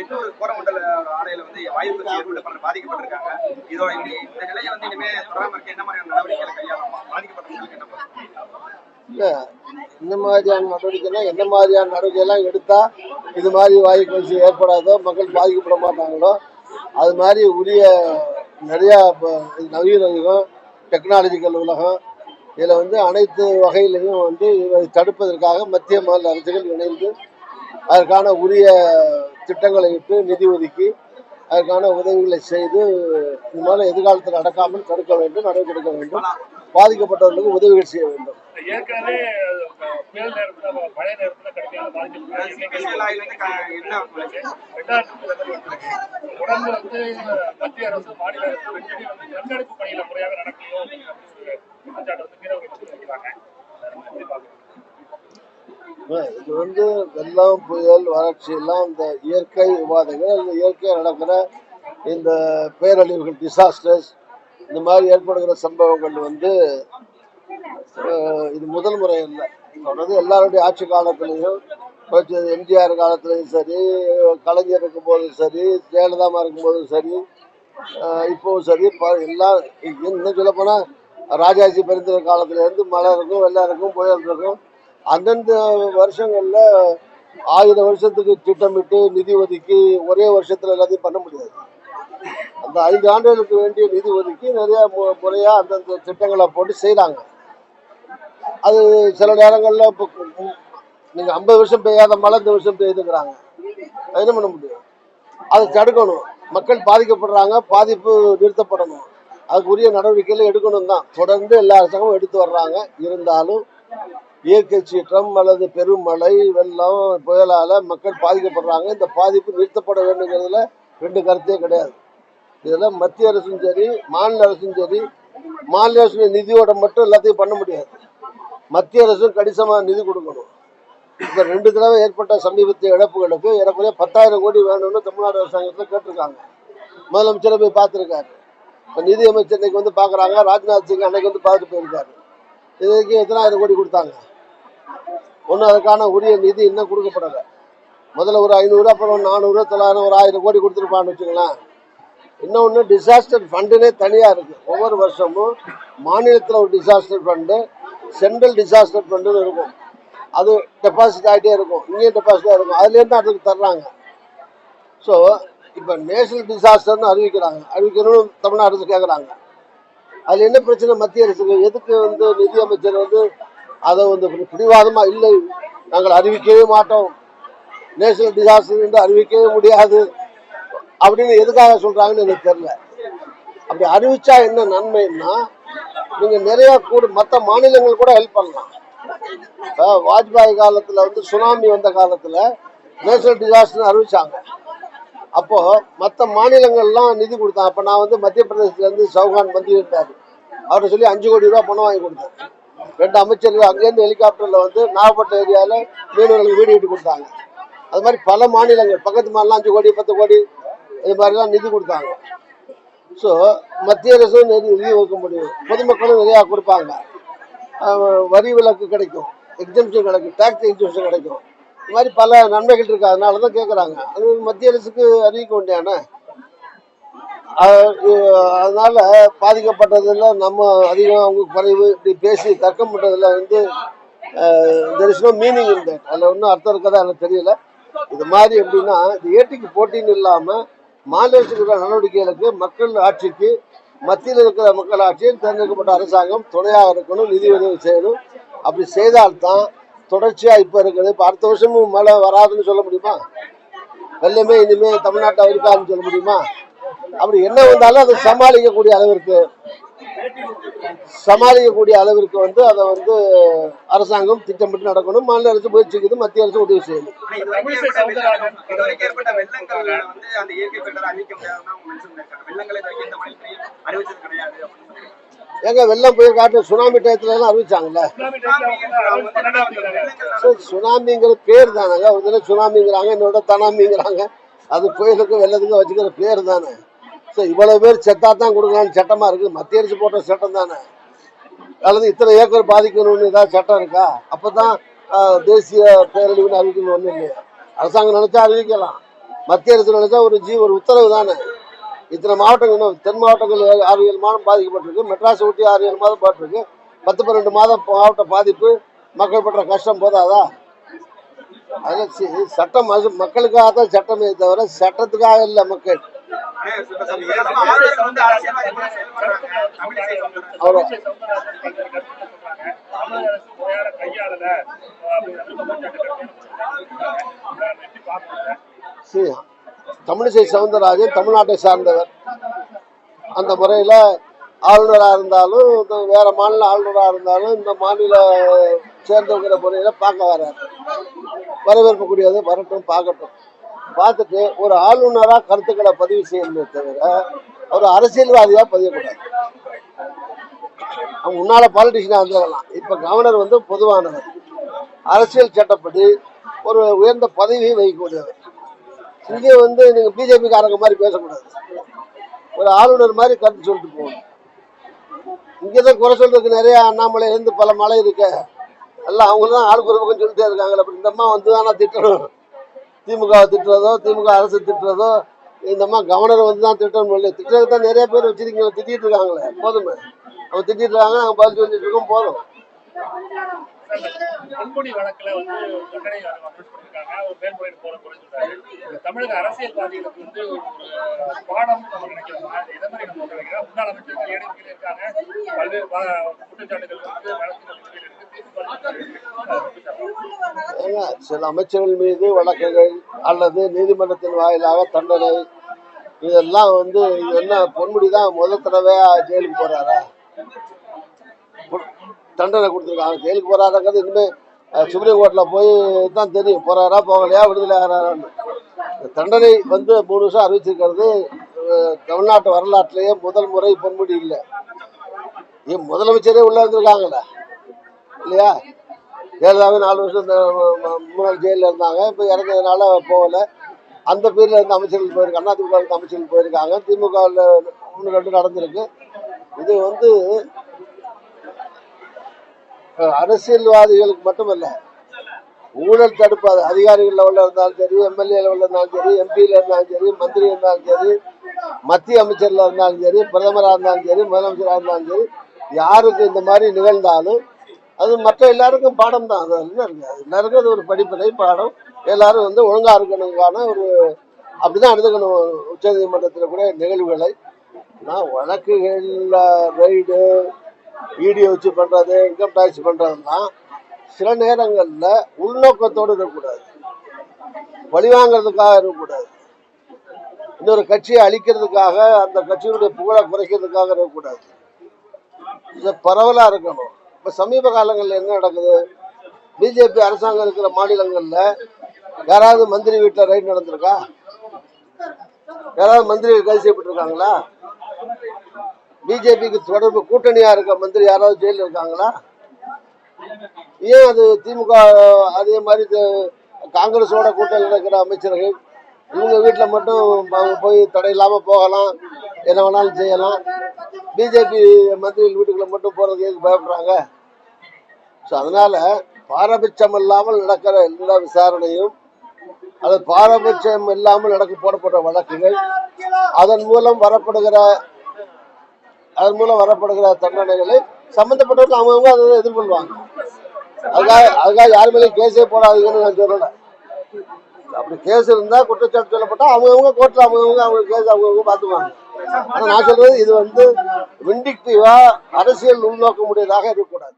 எண்ணூர் கோரமண்டல ஆலையில வந்து வாயு கசிவு ஏற்பட்டு பலர் பாதிக்கப்பட்டிருக்காங்க. இதோட இந்த நிலையை வந்து இனிமே தொடராம இருக்க என்ன மாதிரியான நடவடிக்கைகளை கையாளலாம்? பாதிக்கப்பட்டவங்களுக்கு என்ன இல்ல இந்த மாதிரியான நடவடிக்கைனா என்ன மாதிரியான நடவடிக்கை எல்லாம் எடுத்தா இது மாதிரி வாயு கசிவு ஏற்படாதோ, மக்கள் பாதிக்கப்பட மாட்டாங்களோ அது மாதிரி உரிய நிறையா நவீன யுகம், டெக்னாலஜிக்கல் உலகம், இதில் வந்து அனைத்து வகையிலையும் வந்து இதை தடுப்பதற்காக மத்திய மாநில அரசுகள் இணைந்து அதற்கான உரிய திட்டங்களை இட்டு நிதி ஒதுக்கி அதற்கான உதவிகளை செய்து இது மாதிரி எதிர்காலத்தில் நடக்காமல் தடுக்க வேண்டும், நடவடிக்கை எடுக்க வேண்டும், பாதிக்கப்பட்டவர்களுக்கு உதவிகள் செய்ய வேண்டும். இது வந்து வெள்ளம், புயல், வறட்சி எல்லாம் இந்த இயற்கை உபாதைகள், இந்த இயற்கையாக நடக்கிற இந்த பேரழிவுகள், டிசாஸ்டர்ஸ், இந்த மாதிரி ஏற்படுகிற சம்பவங்கள் வந்து இது முதல் முறை இல்லை. தொடர்ந்து எல்லாருடைய ஆட்சி காலத்திலையும், எம்ஜிஆர் காலத்திலையும் சரி, கலைஞர் இருக்கும் போதும் சரி, ஜெயலலிதாமா இருக்கும் போதும் சரி, இப்போவும் சரி, எல்லாம் இன்னும் சொல்ல போனால் ராஜாஜி பெருந்திர காலத்திலேருந்து மழை இருக்கும், வெள்ளம் இருக்கும், புயல் இருக்கும். அந்தந்த வருஷங்களில் 1000 வருஷத்துக்கு திட்டமிட்டு நிதி ஒதுக்கி ஒரே வருஷத்தில் எல்லாத்தையும் பண்ண முடியாது. அந்த 5 ஆண்டுகளுக்கு வேண்டிய நிதி ஒதுக்கி நிறையா முறையாக அந்தந்த திட்டங்களை போட்டு செய்கிறாங்க. அது சில நேரங்களில் இப்போ நீங்கள் 50 வருஷம் பெய்யாத மழை இந்த வருஷம் பெய்துங்கிறாங்க. அது என்ன பண்ண முடியும்? அதை தடுக்கணும். மக்கள் பாதிக்கப்படுறாங்க, பாதிப்பு நிறுத்தப்படணும், அதுக்கு உரிய நடவடிக்கைகள் எடுக்கணும் தான் தொடர்ந்து எல்லா அரசாங்கமும் எடுத்து வர்றாங்க. இருந்தாலும் இயற்கை சீற்றம் அல்லது பெருமழை, வெள்ளம், புயலால் மக்கள் பாதிக்கப்படுறாங்க. இந்த பாதிப்பு நிறுத்தப்பட வேண்டுங்கிறதுல 2 கருத்தே கிடையாது. இதில் மத்திய அரசும் சரி, மாநில அரசும் சரி, மாநில அரசு நிதியோட மட்டும் எல்லாத்தையும் பண்ண முடியாது. மத்திய அரசும் கணிசமாக நிதி கொடுக்கணும். இப்போ 2 தடவை ஏற்பட்ட சமீபத்திய இழப்புகளுக்கு ஏறக்குறைய 10,000 கோடி வேணும்னு தமிழ்நாடு அரசாங்கத்தில் கேட்டிருக்காங்க. முதலமைச்சரை போய் பார்த்துருக்காரு. இப்போ நிதி அமைச்சர் இன்னைக்கு வந்து பார்க்குறாங்க. ராஜ்நாத் சிங் அன்னைக்கு வந்து பார்த்துட்டு போயிருக்காரு. இதுக்கு எத்தனாயிரம் கோடி கொடுத்தாங்க? ஒன்றும் அதுக்கான உரிய நிதி இன்னும் கொடுக்கப்படலை. முதல்ல ஒரு 500, அப்புறம் 400, 900, ஒரு 1000 கோடி கொடுத்துருப்பான்னு வச்சுக்கலாம். இன்னொன்று டிசாஸ்டர் ஃபண்டுனே தனியாக இருக்குது. ஒவ்வொரு வருஷமும் மாநிலத்தில் ஒரு டிசாஸ்டர் ஃபண்டு, சென்ட்ரல் டிசாஸ்டர் ஃபண்டுன்னு இருக்கும். அது டெபாசிட் ஆகிட்டே இருக்கும், இங்கேயும் டெபாசிட்டாக இருக்கும். அதுலேருந்து அதுக்கு தர்றாங்க. ஸோ இப்போ நேஷனல் டிசாஸ்டர்னு அறிவிக்கணும்னு தமிழ்நாடு அரசு கேட்குறாங்க. அதில் என்ன பிரச்சனை மத்திய அரசுக்கு? எதுக்கு வந்து நிதி அமைச்சர் வந்து அதை வந்து பிடிவாதமாக இல்லை, நாங்கள் அறிவிக்கவே மாட்டோம், நேஷனல் டிசாஸ்டர் என்று அறிவிக்கவே முடியாது அப்படின்னு எதுக்காக சொல்கிறாங்கன்னு எனக்கு தெரியல. அப்படி அறிவிச்சா என்ன நன்மைன்னா, நீங்கள் நிறையா மற்ற மாநிலங்கள் கூட ஹெல்ப் பண்ணலாம். வாஜ்பாய் காலத்தில் வந்து சுனாமி வந்த காலத்தில் நேஷனல் டிசாஸ்டர்னு அறிவிச்சாங்க. அப்போது மற்ற மாநிலங்கள்லாம் நிதி கொடுத்தாங்க. அப்போ நான் வந்து மத்திய பிரதேசத்துலேருந்து சௌகான் மந்திரி இருந்தார். அவரை சொல்லி 5 கோடி ரூபா பணம் வாங்கி கொடுத்தேன். 2 அமைச்சர்கள் அங்கேருந்து ஹெலிகாப்டரில் வந்து நாகப்பட்டினம் ஏரியாவில் மீனவர்களுக்கு வீடு கட்டி கொடுத்தாங்க. அது மாதிரி பல மாநிலங்கள் பக்கத்து மாநிலம் 5 கோடி 10 கோடி இது மாதிரிலாம் நிதி கொடுத்தாங்க. ஸோ மத்திய அரசும் நிதி ஒதுக்க முடியும், பொதுமக்களும் நிறையா கொடுப்பாங்க, வரி விலக்கு கிடைக்கும், எக்ஸம்ஷன் கிடைக்கும், டேக்ஸ் எக்ஸம்ஷன் கிடைக்கும். இது மாதிரி பல நன்மைகள் இருக்கு. அதனால தான் கேட்குறாங்க. அது மத்திய அரசுக்கு அறிவிக்க வேண்டியான. அதனால பாதிக்கப்பட்டதில் நம்ம அதிகம் அவங்க குறைவு இப்படி பேசி தர்க்கம் பண்ணுறதுல வந்து there is no meaning in that. அதில் ஒன்றும் அர்த்தம் இருக்கதா எனக்கு தெரியல. இது மாதிரி எப்படின்னா, இது ஏட்டிக்கு போட்டின்னு இல்லாமல் மாநில அரசு இருக்கிற நடவடிக்கைகளுக்கு, மக்கள் ஆட்சிக்கு, மத்தியில் இருக்கிற மக்கள் ஆட்சியில் தேர்ந்தெடுக்கப்பட்ட அரசாங்கம் துணையாக இருக்கணும், நிதி உதவி செய்யணும். அப்படி செய்தால்தான் தொடர்ச்சியாக இப்போ இருக்குது. இப்போ அடுத்த வருஷமும் மழை வராதுன்னு சொல்ல முடியுமா? வெள்ளமே இனிமேல் தமிழ்நாட்டை இருக்காதுன்னு சொல்ல முடியுமா? அப்படி என்ன வந்தாலும் அதை சமாளிக்கக்கூடிய அளவிற்கு வந்து அதை வந்து அரசாங்கம் திட்டமிட்டு நடக்கணும். மாநில அரசு முயற்சிக்குது, மத்திய அரசு உதவி செய்யணும். ஏங்க வெள்ளம் போய் காட்டு சுனாமி டயத்துல எல்லாம் அறிவிச்சாங்கல்ல. சுனாமிங்கிற பேர் தானங்க. ஒரு சுனாமிங்கிறாங்க, இன்னொரு தனாமிங்கிறாங்க. அது புயலுக்கும் வெள்ளத்துக்கும் வச்சுக்கிற பேர் தானே. ஸோ இவ்வளவு பேர் செத்தா தான் கொடுக்கலான்னு சட்டமா இருக்கு. மத்திய அரசு போட்ட சட்டம் தானே. அல்லது இத்தனை ஏக்கர் பாதிக்கணும்னு ஏதாவது சட்டம் இருக்கா? அப்பதான் தேசிய பேரழிவுன்னு அறிவிக்கணும் ஒன்றும் இல்லையா? அரசாங்கம் நினைச்சா அறிவிக்கலாம். மத்திய அரசு நினைச்சா ஒரு உத்தரவு தானே. இத்தனை மாவட்டங்கள், இன்னும் தென் மாவட்டங்கள் 6-7 மாதம் பாதிக்கப்பட்டிருக்கு, மெட்ராஸ் ஒட்டி 6-7 மாதம் பாட்டிருக்கு. 10-12 மாதம் மாவட்ட பாதிப்பு, மக்கள் படுற கஷ்டம் போதாதா? அதில் சட்டம் மக்களுக்காக தான் சட்டமே தவிர சட்டத்துக்காக இல்லை மக்கள். அவர் தமிழிசை சவுந்தரராஜன் தமிழ்நாட்டை சார்ந்தவர். அந்த முறையில் ஆளுநராக இருந்தாலும் வேற மாநில ஆளுநராக இருந்தாலும் இந்த மாநில சேர்ந்தவங்கிற முறையில் பார்க்க வர்றாரு. வரவேற்புக்குரியது, வரட்டும், பார்க்கட்டும். பார்த்துட்டு ஒரு ஆளுநராக கருத்துக்களை பதிவு செய்யணுமே தவிர ஒரு அரசியல்வாதியாக பதியக்கூடாது. அவங்க முன்னால பாலிட்டிஷியனாக இருந்துடலாம். இப்போ கவர்னர் வந்து பொதுவானவர், அரசியல் சட்டப்படி ஒரு உயர்ந்த பதவியை வகிக்கக்கூடியவர். இங்கே வந்து நீங்கள் பிஜேபிக்காரங்க மாதிரி பேசக்கூடாது, ஒரு ஆளுநர் மாதிரி கருத்து சொல்லிட்டு போகணும். இங்கே தான் குறை சொல்றதுக்கு நிறைய அண்ணாமலையிலேருந்து பல மலை இருக்கு, எல்லாம் அவங்க தான் ஆளுக்கு ஒரு பக்கம் சொல்லிட்டே இருக்காங்களே. அப்படி இந்த அம்மா வந்து தானே திட்டணும், திமுகவை திட்டுறதோ திமுக அரசு திட்டுறதோ, இந்த அம்மா கவர்னர் வந்து தான் திட்டணும் இல்லை. திட்டுறதுக்கு தான் நிறைய பேர் வச்சிருக்கீங்க, திட்டிட்டு இருக்காங்களே, போதுமே. அவங்க திட்டிட்டு இருக்காங்க, அவங்க பதில் சொல்லிட்டு இருக்கோம், போதும். பொன்முடி வழக்குல வந்து தண்டனை பண்ணிருக்காங்க, ஒரு மேல்முறையீடு போற குறை சொல்றாரு. தமிழக அரசியல்வாதிகளுக்கு வந்து ஒரு பாடம் நம்ம நினைக்கிறோம். இதை மாதிரி நம்ம நினைக்கிறோம். முன்னாள் அமைச்சர்கள் ஏடிஎம்கே இருக்காங்க, பல்வேறு குற்றச்சாட்டுகள் இருக்கு, வழக்குகள் இருக்கு. சில அமைச்சர்கள் மீது வழக்குகள் அல்லது நீதிமன்றத்தின் வாயிலாக தண்டனை, இதெல்லாம் வந்து என்ன பொன்முடி தான் முதல் தடவையா ஜெயிலுக்கு போறாரா? தண்டனை கொடுத்துருக்காங்க, ஜெயிலுக்கு போறாருங்கிறது இனிமே சுப்ரீம் கோர்ட்ல போய் தான் தெரியும், போறாரா போகலையா, விடுதலை ஆகிறாரான்னு. தண்டனை வந்து 3 வருஷம் அறிவிச்சிருக்கிறது தமிழ்நாட்டு வரலாற்றிலேயே முதல் முறை. பொன்முடி இல்லை, முதலமைச்சரே உள்ள இருந்திருக்காங்கல்ல இல்லையா? ஜெயலலிதாவே 4 வருஷம் முன்னாள் ஜெயிலில் இருந்தாங்க, இப்போ இறந்ததுனால போகல. அந்த பேரில் இருந்த அமைச்சர்கள் போயிருக்காங்க, அதிமுக இருந்த அமைச்சர்கள் போயிருக்காங்க, திமுகவில் 1-2 நடந்திருக்கு. இது வந்து அரசியல்வாதிகளுக்கு மட்டுமல்ல, ஊழல் தடுப்பு அதிகாரிகள் லெவலில் இருந்தாலும் சரி, எம்எல்ஏ லெவலில் இருந்தாலும் சரி, எம்பியில் இருந்தாலும் சரி, மந்திரி இருந்தாலும் சரி, மத்திய அமைச்சரில் இருந்தாலும் சரி, பிரதமராக இருந்தாலும் சரி, முதலமைச்சராக இருந்தாலும் சரி, யாருக்கு இந்த மாதிரி நிகழ்ந்தாலும் அது மற்ற எல்லாருக்கும் பாடம் தான். அது என்ன இருக்கு, எல்லாருக்கும் அது ஒரு படிப்பனை பாடம். எல்லாரும் வந்து ஒழுங்காக இருக்கணுக்கான ஒரு அப்படிதான் எடுத்துக்கணும். உச்ச நீதிமன்றத்தில் கூட நிகழ்வுகளை நான் வழக்குகளில் ரைடு வீடியோ வச்சு பண்ணுறது, இன்கம் டேக்ஸ் பண்ணுறதுலாம் சில நேரங்களில் உள்நோக்கத்தோடு இருக்கக்கூடாது, பழிவாங்கிறதுக்காக இருக்கக்கூடாது, இன்னொரு கட்சியை அழிக்கிறதுக்காக, அந்த கட்சியுடைய புகழை குறைக்கிறதுக்காக இருக்கக்கூடாது. இது பரவலாக இருக்கணும். இப்போ சமீப காலங்களில் என்ன நடக்குது, பிஜேபி அரசாங்கம் இருக்கிற மாநிலங்களில் யாராவது மந்திரி வீட்டில் ரைடு நடந்திருக்கா? யாராவது மந்திரிகள் கைது செய்யப்பட்டிருக்காங்களா? பிஜேபிக்கு தொடர்பு கூட்டணியா இருக்க மந்திரி யாராவது ஜெயிலில் இருக்காங்களா? ஏன் அது திமுக அதே மாதிரி காங்கிரஸோட கூட்டணி நடக்கிற அமைச்சர்கள் இவங்க வீட்டில் மட்டும் அவங்க போய் தடை இல்லாமல் போகலாம், என்ன வேணாலும் செய்யலாம், பிஜேபி மந்திரிகள் வீட்டுக்குள்ள மட்டும் போகிறதுக்கு எதுக்கு பயப்படுறாங்க? ஸோ அதனால பாரபட்சம் இல்லாமல் நடக்கிற எல்லா விசாரணையும், அது பாரபட்சம் இல்லாமல் போடப்பட்ட வழக்குகள், அதன் மூலம் வரப்படுகிற தண்டனைகளை சம்பந்தப்பட்டவர்கள் அவங்கவுங்க அதை எதிர்கொள்வாங்க. அதுக்காக யார் மேலேயும் கேஸே போடாதீங்கன்னு நான் சொல்லலை. அப்படி கேஸ் இருந்தா, குற்றச்சாட்டு சொல்லப்பட்டா அவங்கவுங்க கோர்ட்ல அவங்க கேஸ் அவங்கவுங்க பார்த்துக்குவாங்க. ஆனா நான் சொல்றது இது வந்து விண்டிக்டிவா அரசியல் உள்நோக்க முடியதாக இருக்கக்கூடாது.